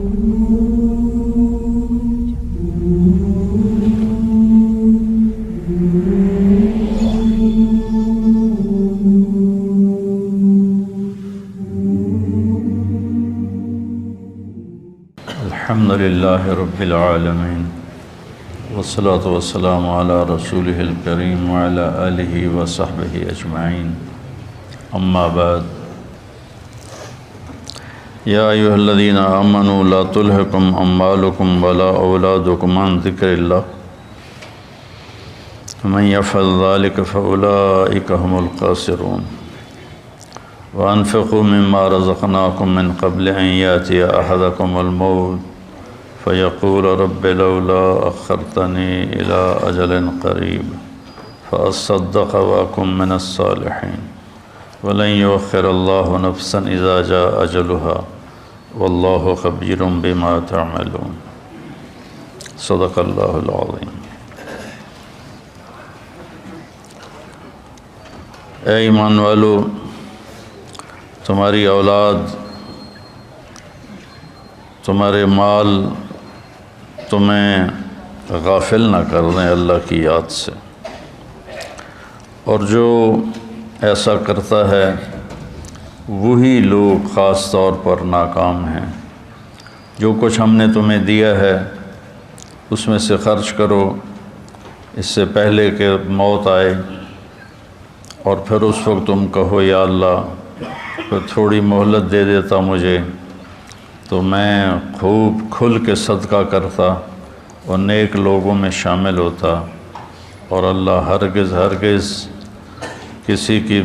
الحمد للہ رب العالمین والصلاة والسلام علی رسولہ الکریم وعلی آلہ وصحبہ اجمعین اما بعد یا ایھا الذین آمنوا لا تلہکم اموالکم ولا اولادکم عن ذکر اللہ ومن یفعل ذلک فاولئک هم الخاسرون وانفقوا مما رزقناکم من قبل ان یاتی احدکم الموت فیقول رب لولا اخرتنی الى اجل قریب فاصدق واکن من الصالحین ولن یؤخر اللہ نفسا اذا جاء اجلها واللہ خبیر بما تعملون صدق اللہ العظیم۔ اے ایمان والو، تمہاری اولاد، تمہارے مال تمہیں غافل نہ کر دیں اللہ کی یاد سے، اور جو ایسا کرتا ہے وہی لوگ خاص طور پر ناکام ہیں۔ جو کچھ ہم نے تمہیں دیا ہے اس میں سے خرچ کرو اس سے پہلے کہ موت آئے، اور پھر اس وقت تم کہو یا اللہ پھر تھوڑی مہلت دے دیتا مجھے تو میں خوب کھل کے صدقہ کرتا اور نیک لوگوں میں شامل ہوتا، اور اللہ ہرگز کسی کی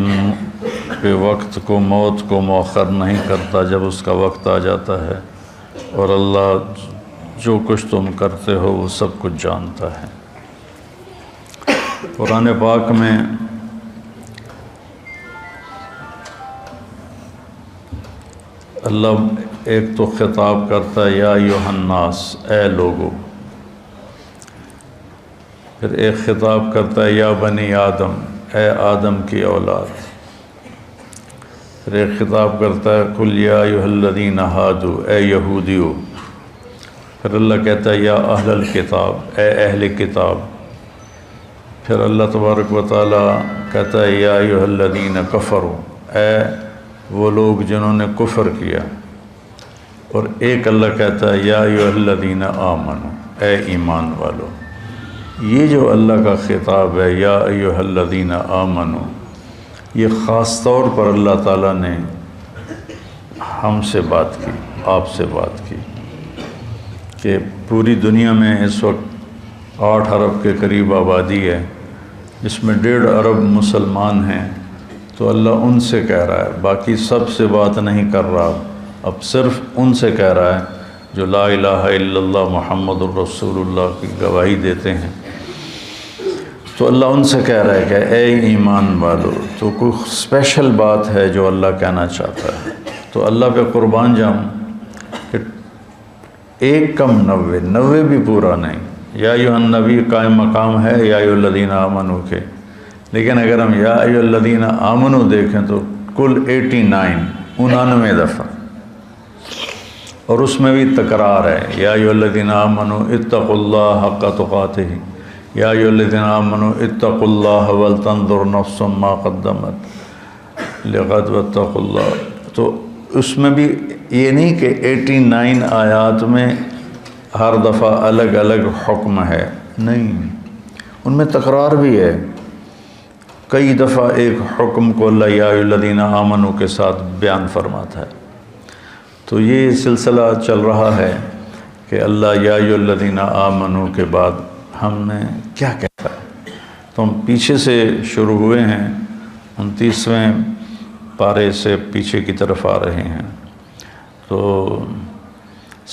کے وقت کو، موت کو مؤخر نہیں کرتا جب اس کا وقت آ جاتا ہے، اور اللہ جو کچھ تم کرتے ہو وہ سب کچھ جانتا ہے۔ قرآن پاک میں اللہ ایک تو خطاب کرتا ہے یا ایھا الناس، اے لوگو، پھر ایک خطاب کرتا ہے یا بنی آدم، اے آدم کی اولاد، پھر ایک خطاب کرتا ہے قل یا ایھا الذین ھادوا، اے یہودیو، پھر اللہ کہتا ہے یا اہل الکتاب، اے اہل کتاب، پھر اللہ تبارک و تعالی کہتا ہے یا ایھا الذین کفروا، اے وہ لوگ جنہوں نے کفر کیا، اور ایک اللہ کہتا ہے یا ایھا الذین آمنوا، اے ایمان والو۔ یہ جو اللہ کا خطاب ہے یا ایھا الذین آمنوا، یہ خاص طور پر اللہ تعالیٰ نے ہم سے بات کی، آپ سے بات کی، کہ پوری دنیا میں اس وقت 8 ارب کے قریب آبادی ہے، جس میں 1.5 ارب مسلمان ہیں، تو اللہ ان سے کہہ رہا ہے، باقی سب سے بات نہیں کر رہا، اب صرف ان سے کہہ رہا ہے جو لا الہ الا اللہ محمد الرسول اللہ کی گواہی دیتے ہیں۔ تو اللہ ان سے کہہ رہا ہے کہ اے ایمان والو، تو کوئی اسپیشل بات ہے جو اللہ کہنا چاہتا ہے، تو اللہ پہ قربان جاؤں کہ 1 کم 90 بھی پورا نہیں۔ یا ایھا النبی قائم مقام ہے یا ایھا الذین آمنوا کے، لیکن اگر ہم یا ایھا الذین آمنوا دیکھیں تو کل 99 دفعہ، اور اس میں بھی تکرار ہے، یا ایھا الذین آمنوا اتقوا اللہ حق تقاتہ، یا ایھا الذین آمنوا اتقوا اللہ ولتنظر نفس ما قدمت لغد واتقوا اللہ۔ تو اس میں بھی یہ نہیں کہ 89 آیات میں ہر دفعہ الگ الگ حکم ہے، نہیں، ان میں تکرار بھی ہے۔ کئی دفعہ ایک حکم کو اللہ یا ایھا الذین آمنوا کے ساتھ بیان فرماتا ہے۔ تو یہ سلسلہ چل رہا ہے کہ اللہ یا ایھا الذین آمنوا کے بعد ہم نے کیا کہتا ہے، تو ہم پیچھے سے شروع ہوئے ہیں، 29ویں پارے سے پیچھے کی طرف آ رہے ہیں۔ تو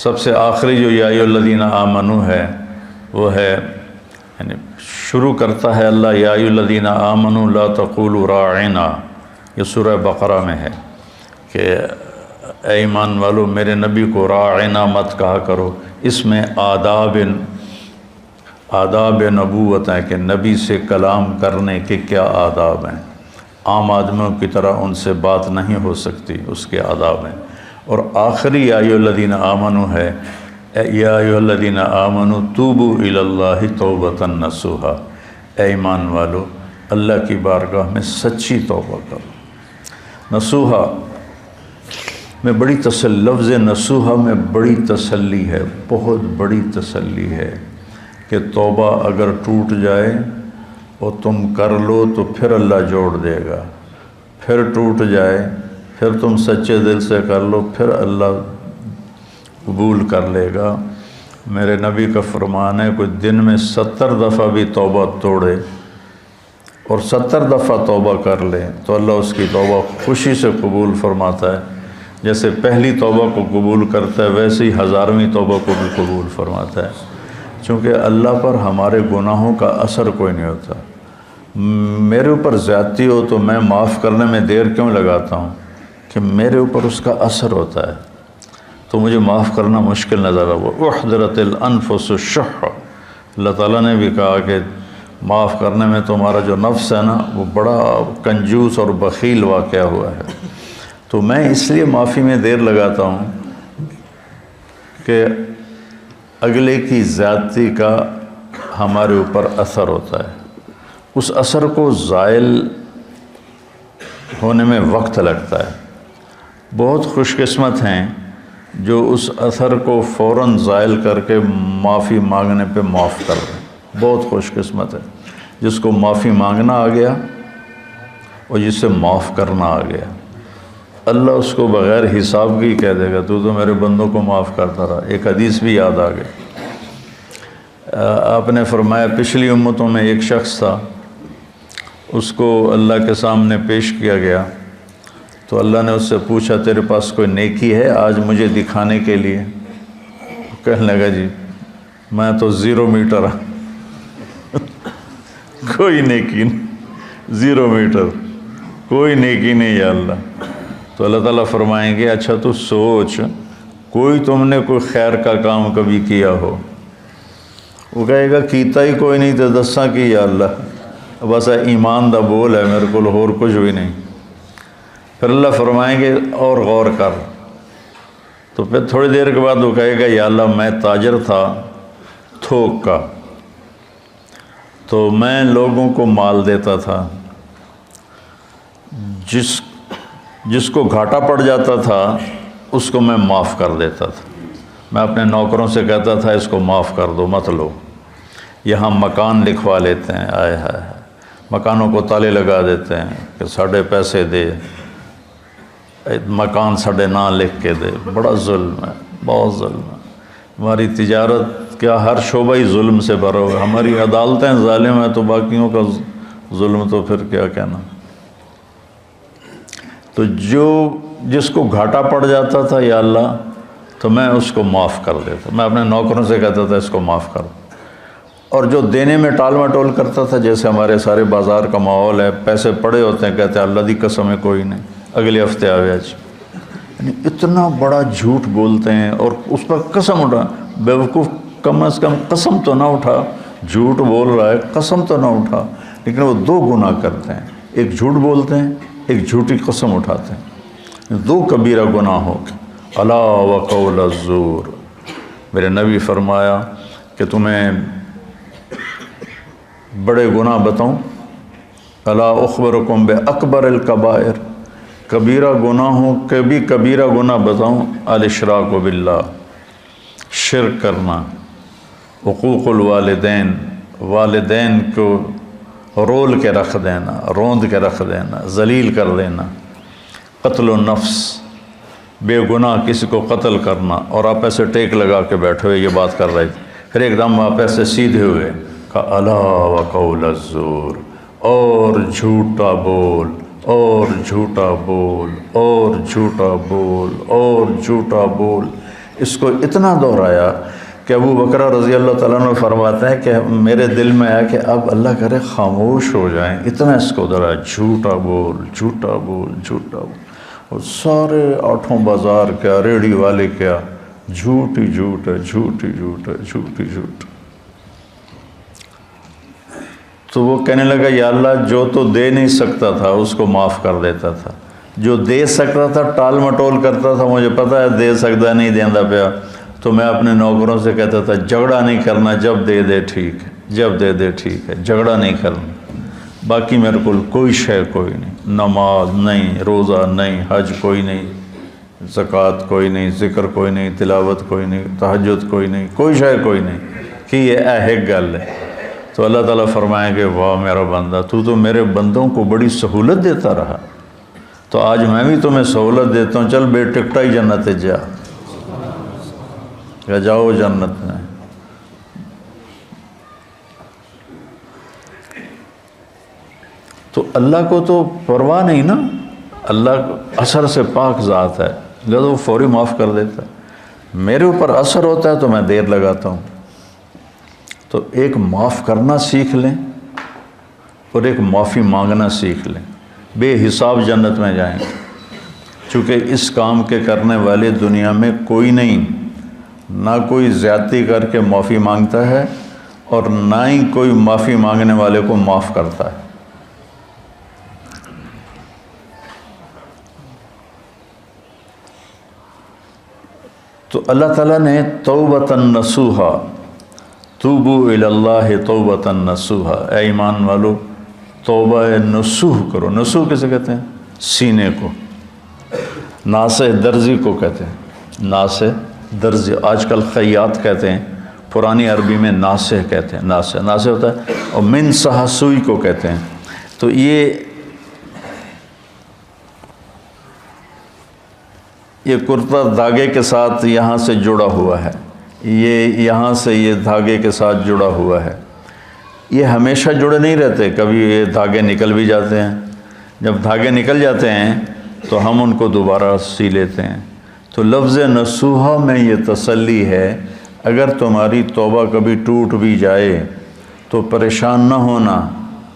سب سے آخری جو یا ایھا الذین آمنوا ہے وہ ہے، یعنی شروع کرتا ہے اللہ یا ایھا الذین آمنوا لا تقولوا راعنا، یہ سورہ بقرہ میں ہے کہ اے ایمان والو میرے نبی کو راعنا مت کہا کرو۔ اس میں آداب نبوت ہیں کہ نبی سے کلام کرنے کے کیا آداب ہیں، عام آدمیوں کی طرح ان سے بات نہیں ہو سکتی، اس کے آداب ہیں۔ اور آخری یا ایھا الذین آمنوا ہے، یا ایھا الذین آمنوا توبوا الی اللہ توبۃ نصوحا، اے ایمان والو اللہ کی بارگاہ میں سچی توبہ کرو۔ نصوحا میں بڑی تسلی، لفظ نصوحا میں بڑی تسلی ہے، بہت بڑی تسلی ہے کہ توبہ اگر ٹوٹ جائے اور تم کر لو تو پھر اللہ جوڑ دے گا، پھر ٹوٹ جائے پھر تم سچے دل سے کر لو پھر اللہ قبول کر لے گا۔ میرے نبی کا فرمان ہے کوئی دن میں 70 دفعہ بھی توبہ توڑے اور 70 دفعہ توبہ کر لے تو اللہ اس کی توبہ خوشی سے قبول فرماتا ہے، جیسے پہلی توبہ کو قبول کرتا ہے ویسے ہی 1000ویں توبہ کو بھی قبول فرماتا ہے، چونکہ اللہ پر ہمارے گناہوں کا اثر کوئی نہیں ہوتا۔ میرے اوپر زیادتی ہو تو میں معاف کرنے میں دیر کیوں لگاتا ہوں کہ میرے اوپر اس کا اثر ہوتا ہے، تو مجھے معاف کرنا مشکل نظر آ۔ احضرت الانفس الشح، اللہ تعالیٰ نے بھی کہا کہ معاف کرنے میں تمہارا جو نفس ہے نا وہ بڑا کنجوس اور بخیل واقعہ ہوا ہے۔ تو میں اس لیے معافی میں دیر لگاتا ہوں کہ اگلے کی زیادتی کا ہمارے اوپر اثر ہوتا ہے، اس اثر کو زائل ہونے میں وقت لگتا ہے۔ بہت خوش قسمت ہیں جو اس اثر کو فوراً زائل کر کے معافی مانگنے پہ معاف کر دیں، بہت خوش قسمت ہے جس کو معافی مانگنا آ گیا اور جس سے معاف کرنا آ گیا۔ اللہ اس کو بغیر حساب کی کہہ دے گا تو میرے بندوں کو معاف کرتا رہا۔ ایک حدیث بھی یاد آ گئی، آپ نے فرمایا پچھلی امتوں میں ایک شخص تھا، اس کو اللہ کے سامنے پیش کیا گیا تو اللہ نے اس سے پوچھا تیرے پاس کوئی نیکی ہے آج مجھے دکھانے کے لیے؟ کہنے لگا جی میں تو 0 میٹر کوئی نیکی نہیں، 0 میٹر کوئی نیکی نہیں یا اللہ۔ تو اللہ تعالیٰ فرمائیں گے اچھا تو سوچ کوئی تم نے کوئی خیر کا کام کبھی کیا ہو؟ وہ کہے گا کیتا ہی کوئی نہیں تو دساں کی یا اللہ، بس ایمان دا بول ہے میرے کو اور کچھ بھی نہیں۔ پھر اللہ فرمائیں گے اور غور کر، تو پھر تھوڑی دیر کے بعد وہ کہے گا یا اللہ میں تاجر تھا تھوک کا، تو میں لوگوں کو مال دیتا تھا، جس کو گھاٹا پڑ جاتا تھا اس کو میں معاف کر دیتا تھا۔ میں اپنے نوکروں سے کہتا تھا اس کو معاف کر دو مت لو۔ یہاں مکان لکھوا لیتے ہیں، آئے ہائے مکانوں کو تالے لگا دیتے ہیں کہ ساڑھے پیسے دے، مکان ساڑھے نہ لکھ کے دے۔ بڑا ظلم ہے، بہت ظلم ہے۔ ہماری تجارت کیا ہر شعبہ ہی ظلم سے بھرا ہوا ہے، ہماری عدالتیں ظالم ہیں تو باقیوں کا ظلم تو پھر کیا کہنا۔ تو جس کو گھاٹا پڑ جاتا تھا یا اللہ تو میں اس کو معاف کر دیتا، میں اپنے نوکروں سے کہتا تھا اس کو معاف کر دو۔ اور جو دینے میں ٹال مٹول کرتا تھا، جیسے ہمارے سارے بازار کا ماحول ہے، پیسے پڑے ہوتے ہیں کہتے ہیں اللہ دی قسم ہے کوئی نہیں، اگلے ہفتے آوے آج، یعنی اتنا بڑا جھوٹ بولتے ہیں اور اس پر قسم اٹھا۔ بیوقوف کم از کم قسم تو نہ اٹھا، جھوٹ بول رہا ہے قسم تو نہ اٹھا، لیکن وہ 2 گناہ کرتے ہیں، ایک جھوٹ بولتے ہیں ایک جھوٹی قسم اٹھاتے ہیں، 2 کبیرہ گناہ ہو گئے۔ الا وقول الزور، میرے نبی فرمایا کہ تمہیں بڑے گناہ بتاؤں؟ الا اخبرکم باکبر الکبائر، کبیرہ گناہوں کے بھی کبیرہ گناہ بتاؤں؟ الاشراک باللہ، شرک کرنا، حقوق الوالدین، والدین کو رول کے رکھ دینا، روند کے رکھ دینا، ذلیل کر دینا، قتل النفس، بے گناہ کسی کو قتل کرنا، اور آپ ایسے ٹیک لگا کے بیٹھے ہوئے یہ بات کر رہے تھے، پھر ایک دم آپ ایسے سیدھے ہوئے کہا الا وقول الزور، اور جھوٹا بول اور جھوٹا بول اور جھوٹا بول اور جھوٹا بول۔ اس کو اتنا دہرایا کہ ابو بکر رضی اللہ تعالیٰ عنہ فرماتے ہیں کہ میرے دل میں آیا کہ اب اللہ کرے خاموش ہو جائیں، اتنا اس کو دہرایا، جھوٹا بول جھوٹا بول جھوٹا بول۔ اور سارے 8 بازار کیا، ریڑھی والے کیا، جھوٹ ہی جھوٹ ہے، جھوٹ ہی جھوٹ ہے، جھوٹ ہی جھوٹ۔ تو وہ کہنے لگا یا اللہ جو تو دے نہیں سکتا تھا اس کو معاف کر دیتا تھا، جو دے سکتا تھا ٹال مٹول کرتا تھا، مجھے پتہ ہے دے سکتا نہیں دیندا پیا، تو میں اپنے نوکروں سے کہتا تھا جھگڑا نہیں کرنا، جب دے دے ٹھیک ہے، جب دے دے ٹھیک ہے، جھگڑا نہیں کرنا۔ باقی میرے کو کوئی شے کوئی نہیں، نماز نہیں، روزہ نہیں، حج کوئی نہیں، زکوٰۃ کوئی نہیں، ذکر کوئی نہیں، تلاوت کوئی نہیں، تہجد کوئی نہیں، کوئی شے کوئی نہیں کہ یہ ایک گل ہے۔ تو اللہ تعالیٰ فرمائیں گے واہ میرا بندہ، تو میرے بندوں کو بڑی سہولت دیتا رہا، تو آج میں بھی تمہیں سہولت دیتا ہوں، چل بے ٹکٹا ہی جنت جا، یا جاؤ جنت میں۔ تو اللہ کو تو پرواہ نہیں نا، اللہ اثر سے پاک ذات ہے، لہذا وہ فوری معاف کر دیتا ہے۔ میرے اوپر اثر ہوتا ہے تو میں دیر لگاتا ہوں۔ تو ایک معاف کرنا سیکھ لیں اور ایک معافی مانگنا سیکھ لیں، بے حساب جنت میں جائیں گے، چونکہ اس کام کے کرنے والے دنیا میں کوئی نہیں، نہ کوئی زیادتی کر کے معافی مانگتا ہے اور نہ ہی کوئی معافی مانگنے والے کو معاف کرتا ہے۔ تو اللہ تعالیٰ نے توبۃ نصوحا، توبوا الی اللہ توبۃ نصوحا، اے ایمان والو توبہ نصوح کرو۔ نصوح کسے کہتے ہیں؟ سینے کو، ناصح درزی کو کہتے ہیں، ناصح درزی، آج کل خیاط کہتے ہیں، پرانی عربی میں ناصح کہتے ہیں، ناصح ناصح ہوتا ہے، اور من صح سوئی کو کہتے ہیں۔ تو یہ کرتا دھاگے کے ساتھ یہاں سے جڑا ہوا ہے، یہ یہاں سے یہ دھاگے کے ساتھ جڑا ہوا ہے، یہ ہمیشہ جڑے نہیں رہتے، کبھی یہ دھاگے نکل بھی جاتے ہیں۔ جب دھاگے نکل جاتے ہیں تو ہم ان کو دوبارہ سی لیتے ہیں۔ تو لفظ نصوحہ میں یہ تسلی ہے، اگر تمہاری توبہ کبھی ٹوٹ بھی جائے تو پریشان نہ ہونا۔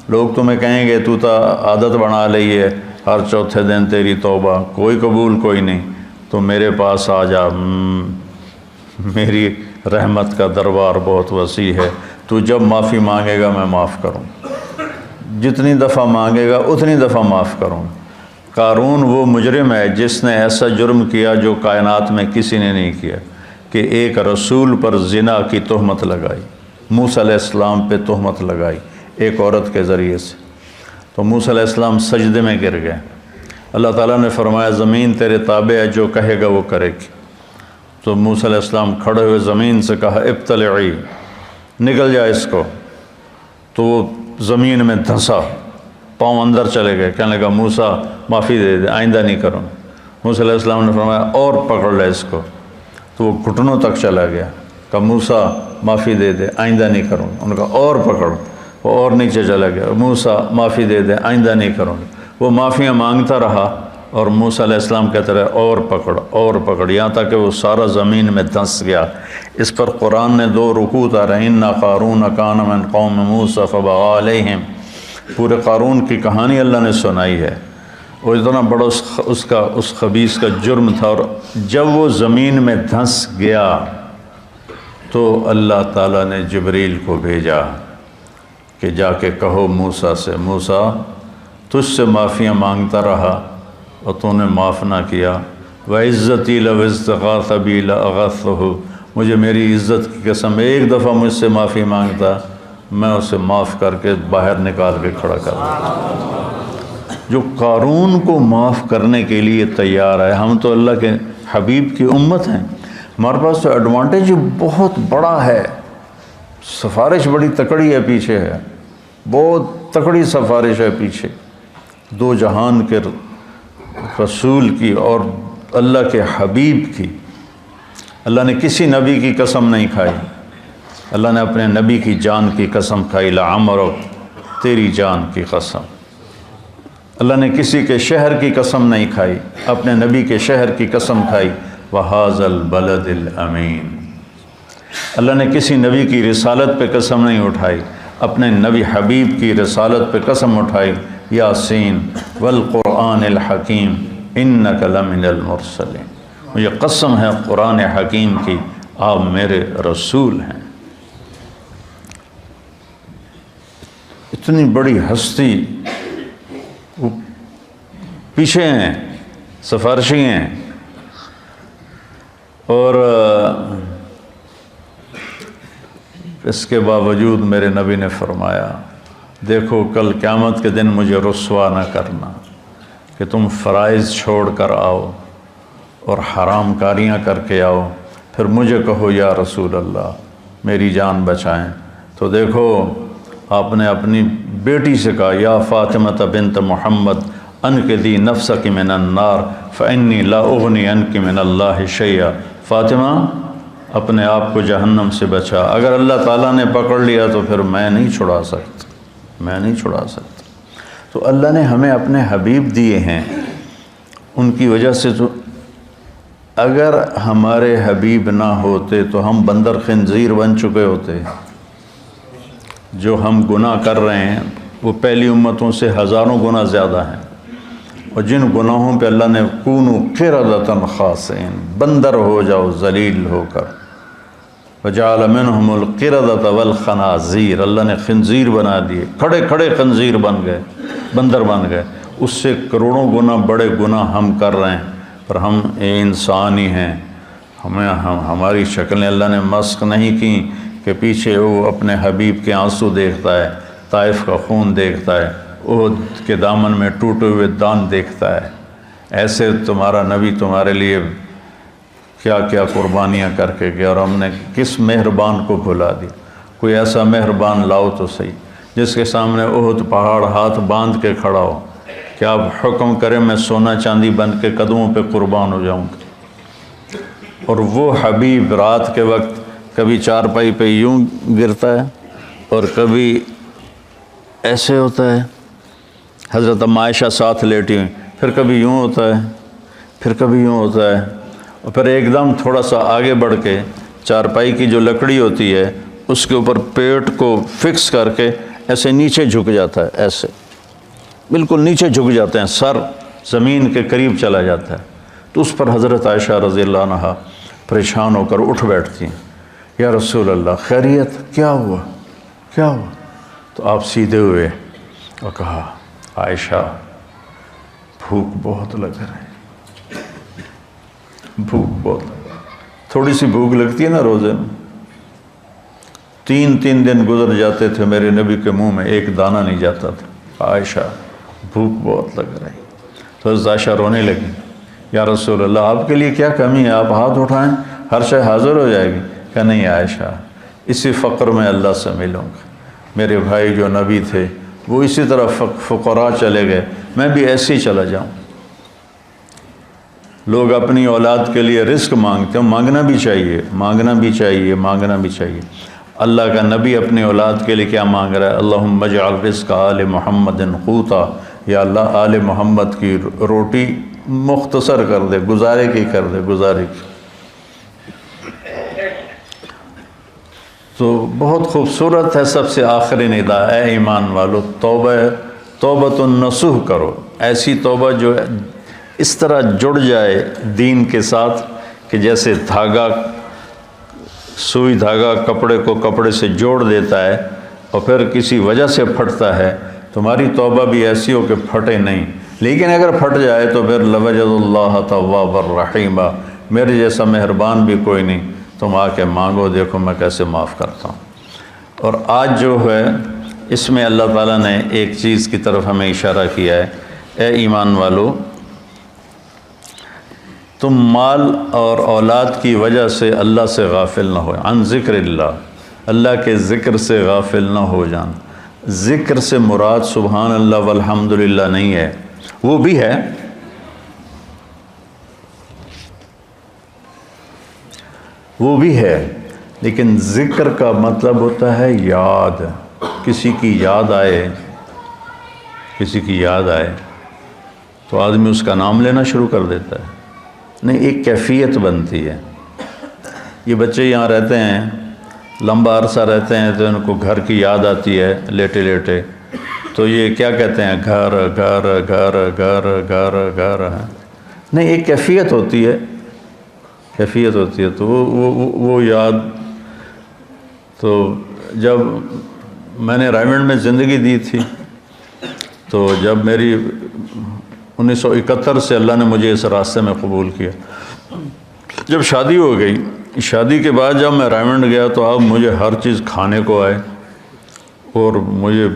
لوگ تمہیں کہیں گے تو عادت بنا لی ہے، ہر چوتھے دن تیری توبہ، کوئی قبول کوئی نہیں، تو میرے پاس آ جا، میری رحمت کا دربار بہت وسیع ہے، تو جب معافی مانگے گا میں معاف کروں، جتنی دفعہ مانگے گا اتنی دفعہ معاف کروں۔ قارون وہ مجرم ہے جس نے ایسا جرم کیا جو کائنات میں کسی نے نہیں کیا، کہ ایک رسول پر زنا کی تہمت لگائی، موسیٰ علیہ السلام پہ تہمت لگائی ایک عورت کے ذریعے سے، تو موسیٰ علیہ السلام سجدے میں گر گئے۔ اللہ تعالیٰ نے فرمایا زمین تیرے تابع ہے، جو کہے گا وہ کرے گی۔ تو موسیٰ علیہ السلام کھڑے ہوئے زمین سے کہا ابتلعی، نکل جائے اس کو، تو وہ زمین میں دھنسا، پاؤں اندر چلے گئے، کہنے لگا موسیٰ معافی دے دے، آئندہ نہیں کروں۔ موسیٰ علیہ السلام نے فرمایا اور پکڑ لے اس کو، تو وہ گھٹنوں تک چلا گیا، کہا موسیٰ معافی دے دے، آئندہ نہیں کروں۔ انہوں نے کہا اور پکڑ، وہ اور نیچے چلا گیا، موسیٰ معافی دے دے، آئندہ نہیں کروں۔ وہ معافیاں مانگتا رہا اور موسیٰ علیہ السلام کہتے رہے اور پکڑ اور پکڑ، یہاں تک کہ وہ سارا زمین میں دھنس گیا۔ اس پر قرآن نے 2 رکوع اتارے، اِنَّ قارون کان من قوم موسیٰ فبغى علیہم، پورے قارون کی کہانی اللہ نے سنائی ہے، اور اتنا بڑا اس خبیث کا جرم تھا۔ اور جب وہ زمین میں دھنس گیا تو اللہ تعالیٰ نے جبریل کو بھیجا کہ جا کے کہو موسیٰ سے، موسیٰ تجھ سے معافیاں مانگتا رہا اور تو نے معاف نہ کیا، وَعِزَّتِي لَوْ اسْتَغَاثَ بِي لَأَغَثْتُهُ، مجھے میری عزت کی قسم ایک دفعہ مجھ سے معافی مانگتا، میں اسے معاف کر کے باہر نکال کے کھڑا کر دیتا۔ جو قارون کو معاف کرنے کے لیے تیار ہے، ہم تو اللہ کے حبیب کی امت ہیں، ہمارے پاس تو ایڈوانٹیج بہت بڑا ہے، سفارش بڑی تکڑی ہے پیچھے ہے، بہت تکڑی سفارش ہے پیچھے، 2 جہان کے رسول کی اور اللہ کے حبیب کی۔ اللہ نے کسی نبی کی قسم نہیں کھائی، اللہ نے اپنے نبی کی جان کی قسم کھائی، لعمرک، تیری جان کی قسم۔ اللہ نے کسی کے شہر کی قسم نہیں کھائی، اپنے نبی کے شہر کی قسم کھائی، وَهَذَا الْبَلَدِ الْأَمِينَ۔ اللہ نے کسی نبی کی رسالت پہ قسم نہیں اٹھائی، اپنے نبی حبیب کی رسالت پہ قسم اٹھائی، یاسین والقرآن الحکیم انک لمن المرسلین، مجھے قسم ہے قرآن حکیم کی، آپ میرے رسول ہیں۔ اتنی بڑی ہستی وہ پیچھے ہیں، سفارشی ہیں. اور اس کے باوجود میرے نبی نے فرمایا دیکھو کل قیامت کے دن مجھے رسوا نہ کرنا کہ تم فرائض چھوڑ کر آؤ اور حرام کاریاں کر کے آؤ، پھر مجھے کہو یا رسول اللہ میری جان بچائیں. تو دیکھو آپ نے اپنی بیٹی سے کہا یا فاطمہ بنت محمد انقذی نفسک من النار فانی لا اغنی عنک من اللہ شیئا. فاطمہ اپنے آپ کو جہنم سے بچا، اگر اللہ تعالیٰ نے پکڑ لیا تو پھر میں نہیں چھڑا سکتا. تو اللہ نے ہمیں اپنے حبیب دیے ہیں، ان کی وجہ سے تو اگر ہمارے حبیب نہ ہوتے تو ہم بندر خنزیر بن چکے ہوتے. جو ہم گناہ کر رہے ہیں وہ پہلی امتوں سے ہزاروں گنا زیادہ ہیں، اور جن گناہوں پہ اللہ نے کونوا قردۃ خاسئین، بندر ہو جاؤ ذلیل ہو کر. وجعل منہم القردۃ والخنازیر، اللہ نے خنزیر بنا دیے، کھڑے کھڑے خنزیر بن گئے، بندر بن گئے. اس سے کروڑوں گنا بڑے گناہ ہم کر رہے ہیں، پر ہم انسان ہی ہیں. ہماری شکلیں اللہ نے مسخ نہیں کی کہ پیچھے وہ اپنے حبیب کے آنسو دیکھتا ہے، طائف کا خون دیکھتا ہے، احد کے دامن میں ٹوٹے ہوئے دان دیکھتا ہے. ایسے تمہارا نبی تمہارے لیے کیا کیا قربانیاں کر کے گیا، اور ہم نے کس مہربان کو بھلا دی. کوئی ایسا مہربان لاؤ تو صحیح جس کے سامنے احد پہاڑ ہاتھ باندھ کے کھڑا ہو کہ آپ حکم کریں میں سونا چاندی بن کے قدموں پہ قربان ہو جاؤں گا. اور وہ حبیب رات کے وقت کبھی چارپائی پہ یوں گرتا ہے اور کبھی ایسے ہوتا ہے، حضرت عائشہ ساتھ لیٹی ہوئی، پھر کبھی یوں ہوتا ہے، پھر کبھی یوں ہوتا ہے، اور پھر ایک دم تھوڑا سا آگے بڑھ کے چارپائی کی جو لکڑی ہوتی ہے اس کے اوپر پیٹ کو فکس کر کے ایسے نیچے جھک جاتا ہے، ایسے بالکل نیچے جھک جاتے ہیں، سر زمین کے قریب چلا جاتا ہے. تو اس پر حضرت عائشہ رضی اللہ عنہا پریشان ہو کر اٹھ بیٹھتی ہیں، یا رسول اللہ خیریت، کیا ہوا کیا ہوا؟ تو آپ سیدھے ہوئے اور کہا عائشہ بھوک بہت لگ رہی ہے، بھوک بہت لگ رہی ہے. تھوڑی سی بھوک لگتی ہے نا روزے میں، 3 دن گزر جاتے تھے میرے نبی کے منہ میں ایک دانہ نہیں جاتا تھا. عائشہ بھوک بہت لگ رہی. تو حضرت عائشہ رونے لگی، یا رسول اللہ آپ کے لیے کیا کمی ہے، آپ ہاتھ اٹھائیں ہر شے حاضر ہو جائے گی. کہ نہیں عائشہ اسی فقر میں اللہ سے ملوں گا. میرے بھائی جو نبی تھے وہ اسی طرح فقراء چلے گئے، میں بھی ایسے ہی چلا جاؤں. لوگ اپنی اولاد کے لیے رزق مانگتے ہیں، مانگنا بھی چاہیے، مانگنا بھی چاہیے، مانگنا بھی چاہیے. اللہ کا نبی اپنی اولاد کے لیے کیا مانگ رہا ہے؟ اللہم اجعل رزق آل محمد قوتا، یا اللہ آل محمد کی روٹی مختصر کر دے، گزارے کی کر دے، گزارے کی. تو بہت خوبصورت ہے. سب سے آخری ندا، اے ایمان والو توبۃ النصوح کرو، ایسی توبہ جو اس طرح جڑ جائے دین کے ساتھ کہ جیسے دھاگا، سوئی دھاگا کپڑے کو کپڑے سے جوڑ دیتا ہے اور پھر کسی وجہ سے پھٹتا ہے. تمہاری توبہ بھی ایسی ہو کہ پھٹے نہیں، لیکن اگر پھٹ جائے تو پھر لوجد اللہ توابا الرحیمہ، میرے جیسا مہربان بھی کوئی نہیں، تم آ کے مانگو دیکھو میں کیسے معاف کرتا ہوں. اور آج جو ہے اس میں اللہ تعالیٰ نے ایک چیز کی طرف ہمیں اشارہ کیا ہے، اے ایمان والو تم مال اور اولاد کی وجہ سے اللہ سے غافل نہ ہو، عن ذکر اللہ، اللہ کے ذکر سے غافل نہ ہو جان. ذکر سے مراد سبحان اللہ والحمدللہ نہیں ہے، وہ بھی ہے، وہ بھی ہے، لیکن ذکر کا مطلب ہوتا ہے یاد. کسی کی یاد آئے، کسی کی یاد آئے تو آدمی اس کا نام لینا شروع کر دیتا ہے. نہیں، ایک کیفیت بنتی ہے. یہ بچے یہاں رہتے ہیں، لمبا عرصہ رہتے ہیں تو ان کو گھر کی یاد آتی ہے لیٹے لیٹے، تو یہ کیا کہتے ہیں، گھر گھر گھر گھر گھر گھر ہے. نہیں، ایک کیفیت ہوتی ہے، کیفیت ہوتی ہے. تو وہ یاد. تو جب میں نے رائمنڈ میں زندگی دی تھی تو جب میری 1971 سے اللہ نے مجھے اس راستے میں قبول کیا۔ جب شادی ہو گئی، شادی کے بعد جب میں رائمنڈ گیا تو اب مجھے ہر چیز کھانے کو آئے، اور مجھے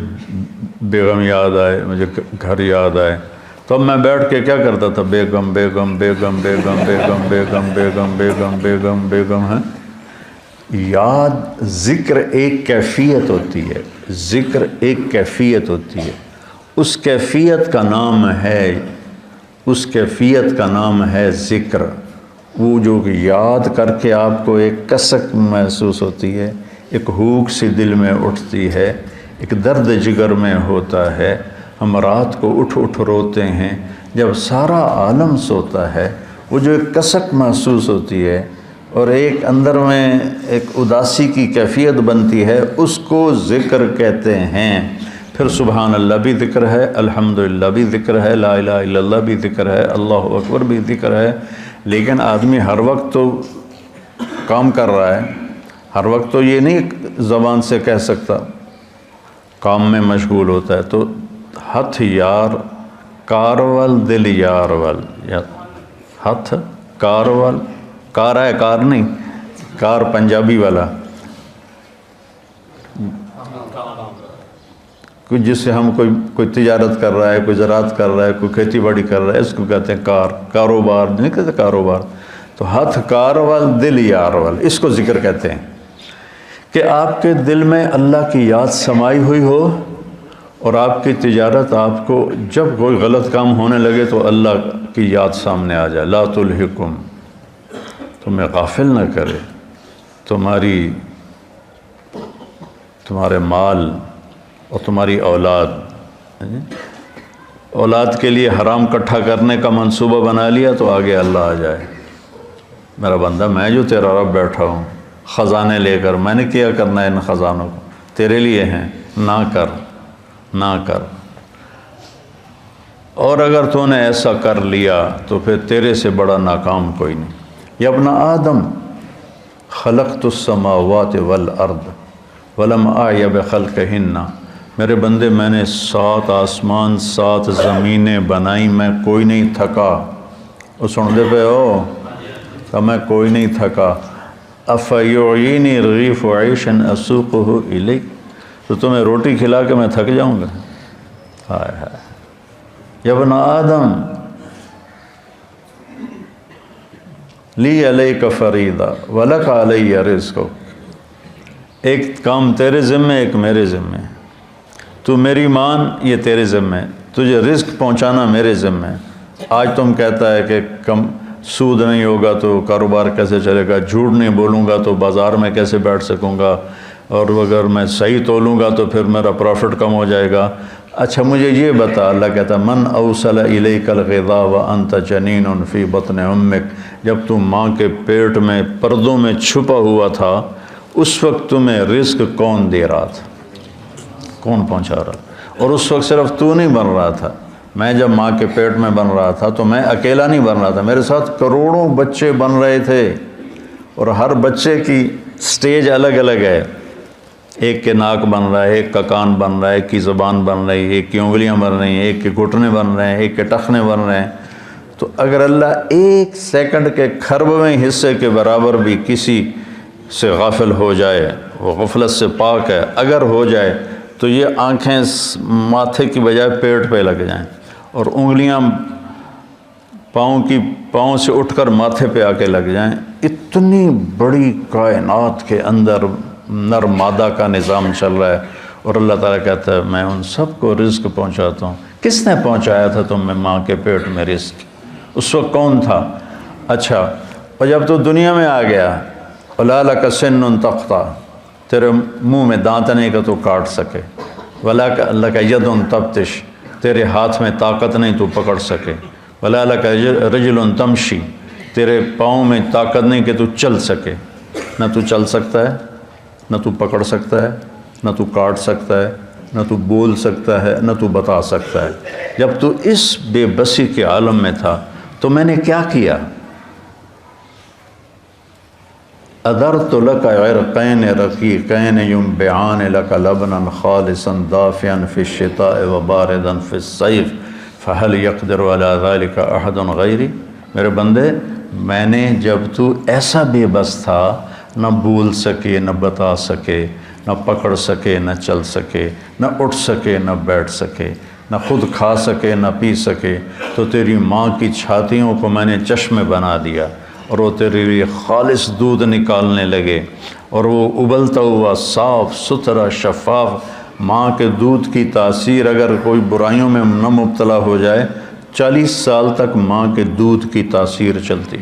بیگم یاد آئے، مجھے گھر یاد آئے، تو اب میں بیٹھ کے کیا کرتا تھا، بیگم بیگم بیگم بیگم بیگم بیگم بیگم بیگم بیگم بیگم ہے۔ یاد، ذکر ایک کیفیت ہوتی ہے، ذکر ایک کیفیت ہوتی ہے، اس کیفیت کا نام ہے، اس کیفیت کا نام ہے ذکر۔ وہ جو یاد کر کے آپ کو ایک کسک محسوس ہوتی ہے، ایک ہوک سی دل میں اٹھتی ہے، ایک درد جگر میں ہوتا ہے، ہم رات کو اٹھ اٹھ روتے ہیں، جب سارا عالم سوتا ہے، وہ جو ایک کسک محسوس ہوتی ہے اور ایک اندر میں ایک اداسی کی کیفیت بنتی ہے، اس کو ذکر کہتے ہیں۔ پھر سبحان اللہ بھی ذکر ہے، الحمدللہ بھی ذکر ہے، لا الہ الا اللہ بھی ذکر ہے، اللہ اکبر بھی ذکر ہے، لیکن آدمی ہر وقت تو کام کر رہا ہے، ہر وقت تو یہ نہیں زبان سے کہہ سکتا، کام میں مشغول ہوتا ہے۔ تو ہتھ یار کارول دل یار ول، ہتھ کارول، کار ہے کار نہیں، کار پنجابی والا، کوئی جس سے ہم کوئی تجارت کر رہا ہے، کوئی زراعت کر رہا ہے، کوئی کھیتی باڑی کر رہا ہے، اس کو کہتے ہیں کار، کاروبار نہیں کہتے کاروبار۔ تو ہتھ کارول دل یارول، اس کو ذکر کہتے ہیں کہ آپ کے دل میں اللہ کی یاد سمائی ہوئی ہو، اور آپ کی تجارت آپ کو جب کوئی غلط کام ہونے لگے تو اللہ کی یاد سامنے آ جائے۔ لا تلہکم، تمہیں غافل نہ کرے تمہارے مال اور تمہاری اولاد کے لیے حرام کٹھا کرنے کا منصوبہ بنا لیا تو آگے اللہ آ جائے، میرا بندہ میں جو تیرا رب بیٹھا ہوں خزانے لے کر، میں نے کیا کرنا ہے ان خزانوں کو، تیرے لیے ہیں، نہ کر نہ کر۔ اور اگر تو نے ایسا کر لیا تو پھر تیرے سے بڑا ناکام کوئی نہیں۔ یا ابن آدم خلقت السماوات والارض ولم اعی بخلقہن، میرے بندے میں نے 7 آسمان 7 زمینیں بنائی، میں کوئی نہیں تھکا۔ وہ سن دے پہ ہو کہ میں کوئی نہیں تھکا۔ افیعینی رغیف عیشا اسوقہ الیک، تو تمہیں روٹی کھلا کے میں تھک جاؤں گا؟ ہائے ہائے۔ یا ابن آدم لی علیک فریضہ ولک علی رزق، ایک کام تیرے ذمے ایک میرے ذمے، تو میری مان یہ تیرے ذمے، تجھے رزق پہنچانا میرے ذمے۔ آج تم کہتا ہے کہ کم سود نہیں ہوگا تو کاروبار کیسے چلے گا، جھوٹ نہیں بولوں گا تو بازار میں کیسے بیٹھ سکوں گا، اور اگر میں صحیح تولوں گا تو پھر میرا پروفٹ کم ہو جائے گا۔ اچھا مجھے یہ بتا، اللہ کہتا من اوصل الیک الغذاء وانت جنین فی بطن امک، جب تم ماں کے پیٹ میں پردوں میں چھپا ہوا تھا، اس وقت تمہیں رزق کون دے رہا تھا، کون پہنچا رہا؟ اور اس وقت صرف تو نہیں بن رہا تھا، میں جب ماں کے پیٹ میں بن رہا تھا تو میں اکیلا نہیں بن رہا تھا، میرے ساتھ کروڑوں بچے بن رہے تھے، اور ہر بچے کی سٹیج الگ الگ ہے، ایک کے ناک بن رہا ہے، ایک کا کان بن رہا ہے، ایک کی زبان بن رہی ہے، ایک کی انگلیاں بن رہی ہیں، ایک کے گھٹنے بن رہے ہیں، ایک کے ٹخنے بن رہے ہیں۔ تو اگر اللہ ایک سیکنڈ کے کھربویں حصے کے برابر بھی کسی سے غافل ہو جائے، وہ غفلت سے پاک ہے، اگر ہو جائے تو یہ آنکھیں ماتھے کی بجائے پیٹ پہ لگ جائیں، اور انگلیاں پاؤں سے اٹھ کر ماتھے پہ آ کے لگ جائیں، اتنی بڑی کائنات کے اندر نر مادہ کا نظام چل رہا ہے، اور اللہ تعالیٰ کہتا ہے میں ان سب کو رزق پہنچاتا ہوں۔ کس نے پہنچایا تھا تم میں ماں کے پیٹ میں رزق؟ اس وقت کون تھا؟ اچھا، اور جب تو دنیا میں آ گیا، وَلَا لَكَ سِنٌّ تَقْطَعُ، تیرے منہ میں دانت نہیں کہ تو کاٹ سکے، وَلَا لَكَ يَدٌ تَبْطِشُ، تیرے ہاتھ میں طاقت نہیں تو پکڑ سکے، وَلَا لَكَ رِجْلٌ تَمْشِي، تیرے پاؤں میں طاقت نہیں کہ تو چل سکے۔ نہ تو چل سکتا ہے، نہ تو پکڑ سکتا ہے، نہ تو کاٹ سکتا ہے، نہ تو بول سکتا ہے، نہ تو بتا سکتا ہے۔ جب تو اس بے بسی کے عالم میں تھا تو میں نے کیا کیا؟ اَدَرْتُ لَكَ عِرْقَيْنِ رَقِيقَيْنِ يُنْبِعَانِ لَكَ لَبْنًا خَالِصًا دَافِعًا فِي الشِّتَاءِ وَبَارِدًا فِي الصَّيْفِ فَهَلْ يَقْدِرُ عَلَى ذَلِكَ أَحَدٌ غَيْرِي، میرے بندے میں نے جب تو ایسا بے بس تھا، نہ بول سکے نہ بتا سکے، نہ پکڑ سکے نہ چل سکے، نہ اٹھ سکے نہ بیٹھ سکے، نہ خود کھا سکے نہ پی سکے، تو تیری ماں کی چھاتیوں کو میں نے چشمے بنا دیا اور وہ تیرے لیے خالص دودھ نکالنے لگے، اور وہ ابلتا ہوا صاف ستھرا شفاف ماں کے دودھ کی تاثیر اگر کوئی برائیوں میں نہ مبتلا ہو جائے، 40 سال تک ماں کے دودھ کی تاثیر چلتی۔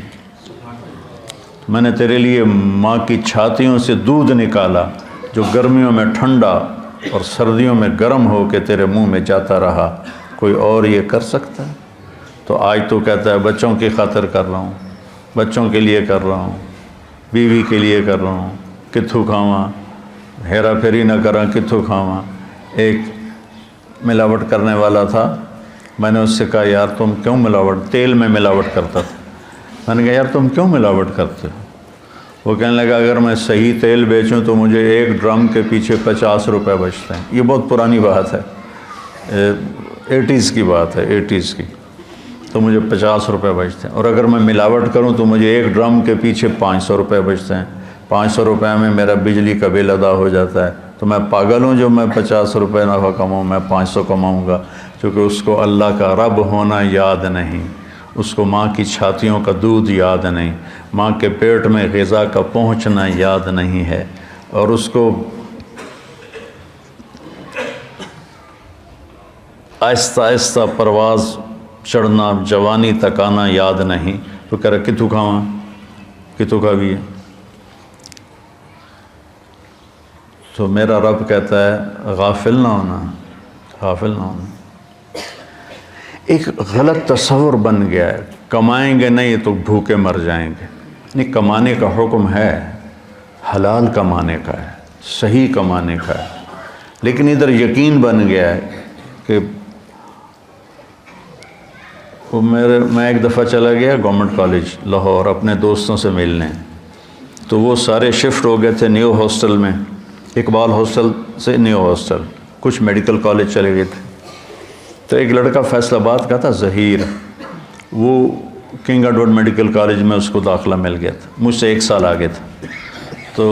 میں نے تیرے لیے ماں کی چھاتیوں سے دودھ نکالا جو گرمیوں میں ٹھنڈا اور سردیوں میں گرم ہو کے تیرے منہ میں جاتا رہا، کوئی اور یہ کر سکتا ہے؟ تو آج تو کہتا ہے بچوں کی خاطر کر رہا ہوں، بچوں کے لیے کر رہا ہوں، بیوی کے لیے کر رہا ہوں، کتھو کھاواں، ہیرا پھیری نہ کراں کتھو کھاواں۔ ایک ملاوٹ کرنے والا تھا، میں نے اس سے کہا یار تم کیوں ملاوٹ، تیل میں ملاوٹ کرتا تھا، میں نے کہا یار تم کیوں ملاوٹ کرتے ہو؟ وہ کہنے لگا اگر میں صحیح تیل بیچوں تو مجھے ایک ڈرم کے پیچھے 50 روپے بچتے ہیں۔ یہ بہت پرانی بات ہے، 80s کی بات ہے، 80s کی، تو مجھے 50 روپے بچتے ہیں، اور اگر میں ملاوٹ کروں تو مجھے ایک ڈرم کے پیچھے 500 روپے بچتے ہیں، 500 روپے میں میرا بجلی کا بل ادا ہو جاتا ہے۔ تو میں پاگل ہوں جو میں 50 روپے نفع کماؤں، میں 500 کماؤں گا، کیونکہ اس کو اللہ کا رب ہونا یاد نہیں، اس کو ماں کی چھاتیوں کا دودھ یاد نہیں، ماں کے پیٹ میں غذا کا پہنچنا یاد نہیں ہے، اور اس کو آہستہ آہستہ پرواز چڑھنا، جوانی تک آنا یاد نہیں، تو کہہ رہا کتوں کھاواں، کتوں کا بھی ہے۔ تو میرا رب کہتا ہے غافل نہ ہونا، غافل نہ ہونا۔ ایک غلط تصور بن گیا ہے، کمائیں گے نہیں تو بھوکے مر جائیں گے۔ نہیں، کمانے کا حکم ہے، حلال کمانے کا ہے، صحیح کمانے کا ہے، لیکن ادھر یقین بن گیا ہے کہ میں ایک دفعہ چلا گیا گورنمنٹ کالج لاہور اپنے دوستوں سے ملنے، تو وہ سارے شفٹ ہو گئے تھے نیو ہاسٹل میں، اقبال ہاسٹل سے نیو ہاسٹل، کچھ میڈیکل کالج چلے گئے تھے۔ تو ایک لڑکا فیصل آباد کا تھا، ظہیر، وہ کنگ ایڈورڈ میڈیکل کالج میں اس کو داخلہ مل گیا تھا، مجھ سے 1 سال آگے تھا۔ تو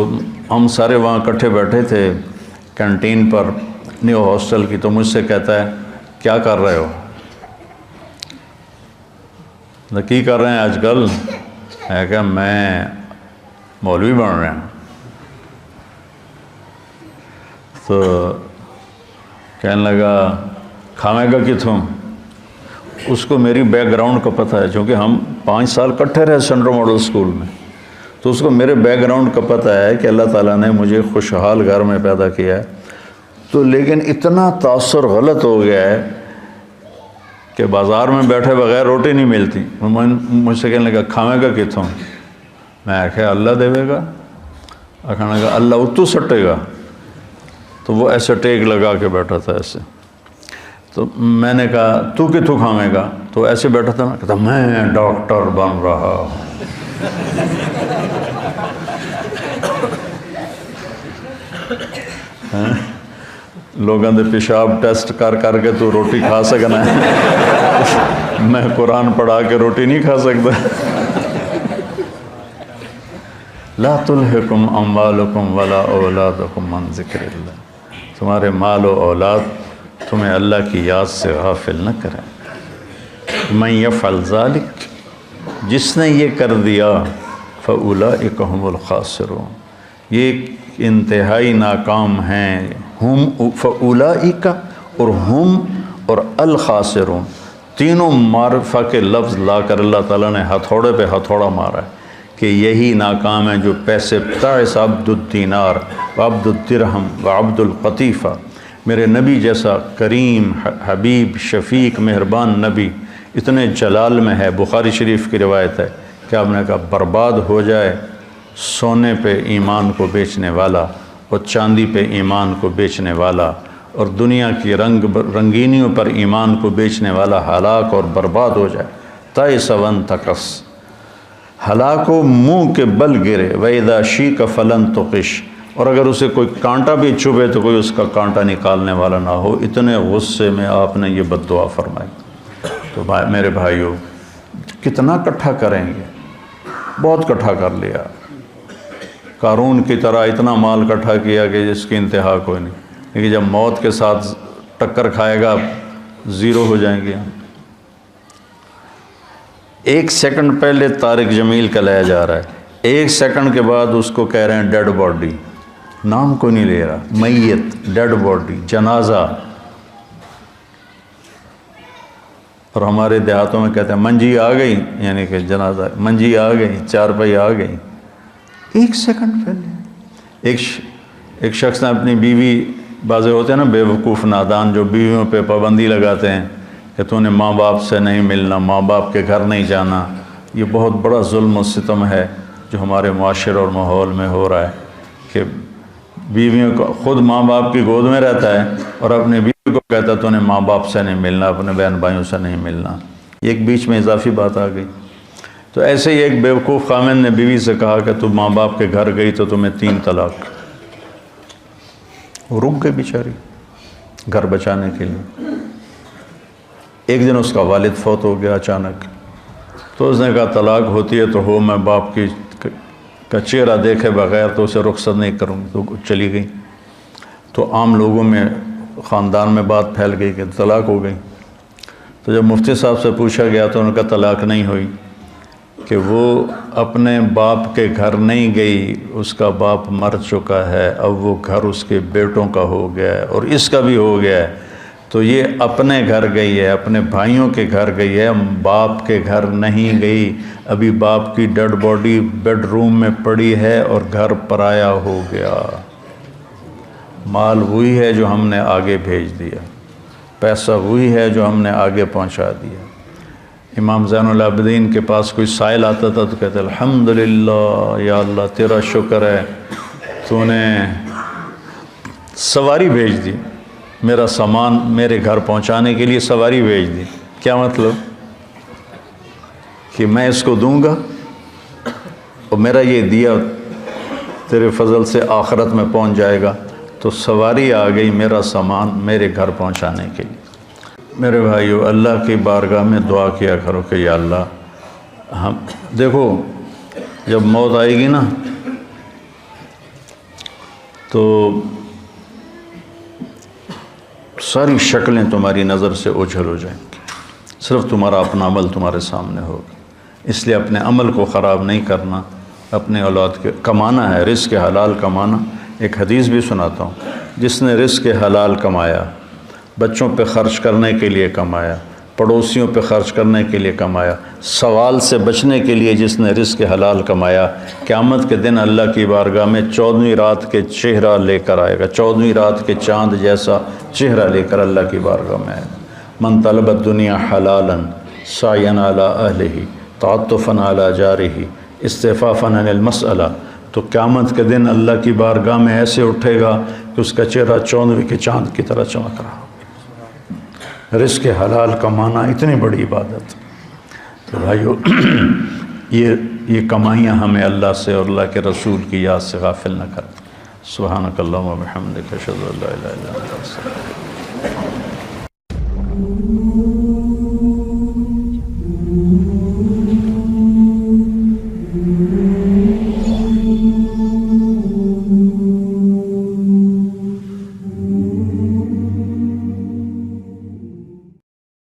ہم سارے وہاں اکٹھے بیٹھے تھے کینٹین پر نیو ہاسٹل کی، تو مجھ سے کہتا ہے کیا کر رہے ہو؟ کی کر رہے ہیں آج کل؟ ہے کہ میں مولوی بن رہا ہوں۔ تو کہنے لگا کھاویں گا کتوں؟ اس کو میری بیک گراؤنڈ کا پتہ ہے، چونکہ ہم 5 سال کٹھے رہے سینٹرل ماڈل اسکول میں، تو اس کو میرے بیک گراؤنڈ کا پتہ ہے کہ اللہ تعالیٰ نے مجھے خوشحال گھر میں پیدا کیا ہے۔ تو لیکن اتنا تاثر غلط ہو گیا ہے کہ بازار میں بیٹھے بغیر روٹی نہیں ملتی۔ مجھ سے کہنے لگا کھاویں گا کتوں؟ میں کہا اللہ دے گا، کہنے لگا اللہ اتو سٹے گا۔ تو وہ ایسے ٹیک لگا کے بیٹھا تھا ایسے، تو میں نے کہا تو کتوں کھاویں گا؟ تو ایسے بیٹھا تھا، کہتا میں ڈاکٹر بن رہا ہوں۔ لوگوں دے پیشاب ٹیسٹ کر کر کے تو روٹی کھا سکنا ہے، میں قرآن پڑھا کے روٹی نہیں کھا سکتا۔ لا تلہکم اموالکم ولا اولادکم عن ذکر اللہ، تمہارے مال و اولاد تمہیں اللہ کی یاد سے غافل نہ کریں۔ من یفعل ذلک، جس نے یہ کر دیا، فاولئک هم الخاسرون، یہ انتہائی ناکام ہیں، ہم فاولئک اور ہم اور الخاسرون، تینوں معرفہ کے لفظ لا کر اللہ تعالیٰ نے ہتھوڑے پہ ہتھوڑا مارا ہے کہ یہی ناکام ہیں جو پیسے تعس عبد الدینار وعبد الدرہم وعبد القطیفہ، میرے نبی جیسا کریم حبیب شفیق مہربان نبی اتنے جلال میں ہے، بخاری شریف کی روایت ہے کہ آپ نے کہا برباد ہو جائے سونے پہ ایمان کو بیچنے والا اور چاندی پہ ایمان کو بیچنے والا اور دنیا کی رنگینیوں پر ایمان کو بیچنے والا ہلاک اور برباد ہو جائے۔ تائس وانتکس، ہلاک و منہ کے بل گرے، وَإِذَا شِيكَ فَلَن تُقِشْ، اور اگر اسے کوئی کانٹا بھی چبھے تو کوئی اس کا کانٹا نکالنے والا نہ ہو۔ اتنے غصے میں آپ نے یہ بد دعا فرمائی۔ تو میرے بھائیوں کتنا کٹھا کریں گے؟ بہت کٹھا کر لیا، قارون کی طرح اتنا مال کٹھا کیا کہ جس کی انتہا کوئی نہیں، لیکن جب موت کے ساتھ ٹکر کھائے گا زیرو ہو جائیں گے ہم۔ 1 سیکنڈ پہلے طارق جمیل کا لایا جا رہا ہے، 1 سیکنڈ کے بعد اس کو کہہ رہے ہیں ڈیڈ باڈی، نام کو نہیں لے رہا، میت، ڈیڈ باڈی، جنازہ۔ اور ہمارے دیہاتوں میں کہتے ہیں منجی آ گئی، یعنی کہ جنازہ، منجی آ گئی، چارپائی آ گئی۔ 1 سیکنڈ پہلے ایک شخص نے اپنی بیوی، بعضے ہوتے ہیں نا بے وقوف نادان جو بیویوں پہ پابندی لگاتے ہیں کہ تو نے ماں باپ سے نہیں ملنا، ماں باپ کے گھر نہیں جانا۔ یہ بہت بڑا ظلم و ستم ہے جو ہمارے معاشرے اور ماحول میں ہو رہا ہے کہ بیویوں کو، خود ماں باپ کی گود میں رہتا ہے اور اپنے بیوی کو کہتا ہے تو نے ماں باپ سے نہیں ملنا، اپنے بہن بھائیوں سے نہیں ملنا۔ ایک بیچ میں اضافی بات آ گئی۔ تو ایسے ہی ایک بیوقوف خامن نے بیوی سے کہا کہ تو ماں باپ کے گھر گئی تو تمہیں 3 طلاق۔ وہ رک گئی بیچاری گھر بچانے کے لیے۔ ایک دن اس کا والد فوت ہو گیا اچانک، تو اس نے کہا طلاق ہوتی ہے تو ہو، میں باپ کا چہرہ دیکھے بغیر تو اسے رخصت نہیں کروں گی، تو چلی گئی۔ تو عام لوگوں میں، خاندان میں بات پھیل گئی کہ طلاق ہو گئی۔ تو جب مفتی صاحب سے پوچھا گیا تو انہوں نے کہا طلاق نہیں ہوئی، کہ وہ اپنے باپ کے گھر نہیں گئی، اس کا باپ مر چکا ہے، اب وہ گھر اس کے بیٹوں کا ہو گیا ہے اور اس کا بھی ہو گیا ہے، تو یہ اپنے گھر گئی ہے، اپنے بھائیوں کے گھر گئی ہے، باپ کے گھر نہیں گئی۔ ابھی باپ کی ڈیڈ باڈی بیڈ روم میں پڑی ہے اور گھر پرایا ہو گیا۔ مال وہی ہے جو ہم نے آگے بھیج دیا، پیسہ وہی ہے جو ہم نے آگے پہنچا دیا۔ امام زین العابدین کے پاس کوئی سائل آتا تھا تو کہتے الحمدللہ، یا اللہ تیرا شکر ہے، تو نے سواری بھیج دی، میرا سامان میرے گھر پہنچانے کے لیے سواری بھیج دی۔ کیا مطلب؟ کہ میں اس کو دوں گا اور میرا یہ دیا تیرے فضل سے آخرت میں پہنچ جائے گا، تو سواری آ گئی میرا سامان میرے گھر پہنچانے کے لیے۔ میرے بھائیو، اللہ کی بارگاہ میں دعا کیا کرو کہ یا اللہ، ہم دیکھو جب موت آئے گی نا تو ساری شکلیں تمہاری نظر سے اوجھل ہو جائیں گی، صرف تمہارا اپنا عمل تمہارے سامنے ہوگا۔ اس لیے اپنے عمل کو خراب نہیں کرنا، اپنے اولاد کے کمانا ہے، رزق حلال کمانا۔ ایک حدیث بھی سناتا ہوں، جس نے رزق حلال کمایا، بچوں پہ خرچ کرنے کے لیے کمایا، پڑوسیوں پہ خرچ کرنے کے لیے کمایا، سوال سے بچنے کے لیے جس نے رزق حلال کمایا، قیامت کے دن اللہ کی بارگاہ میں 14ویں رات کے چہرہ لے کر آئے گا، 14ویں رات کے چاند جیسا چہرہ لے کر اللہ کی بارگاہ میں آئے گا۔ من طلب الدنیا حلالا سعیا علی اہلہ تعطفا علی جارہ استعفافا عن المسئلہ۔ تو قیامت کے دن اللہ کی بارگاہ میں ایسے اٹھے گا کہ اس کا چہرہ 14ویں کے چاند کی طرح چمک رہا ہو۔ رزق حلال کمانا اتنی بڑی عبادت۔ تو بھائیو، یہ کمائیاں ہمیں اللہ سے اور اللہ کے رسول کی یاد سے غافل نہ کریں۔ سبحانک اللہم و بحمدک، اشہد ان لا الہ الا انت، استغفرک۔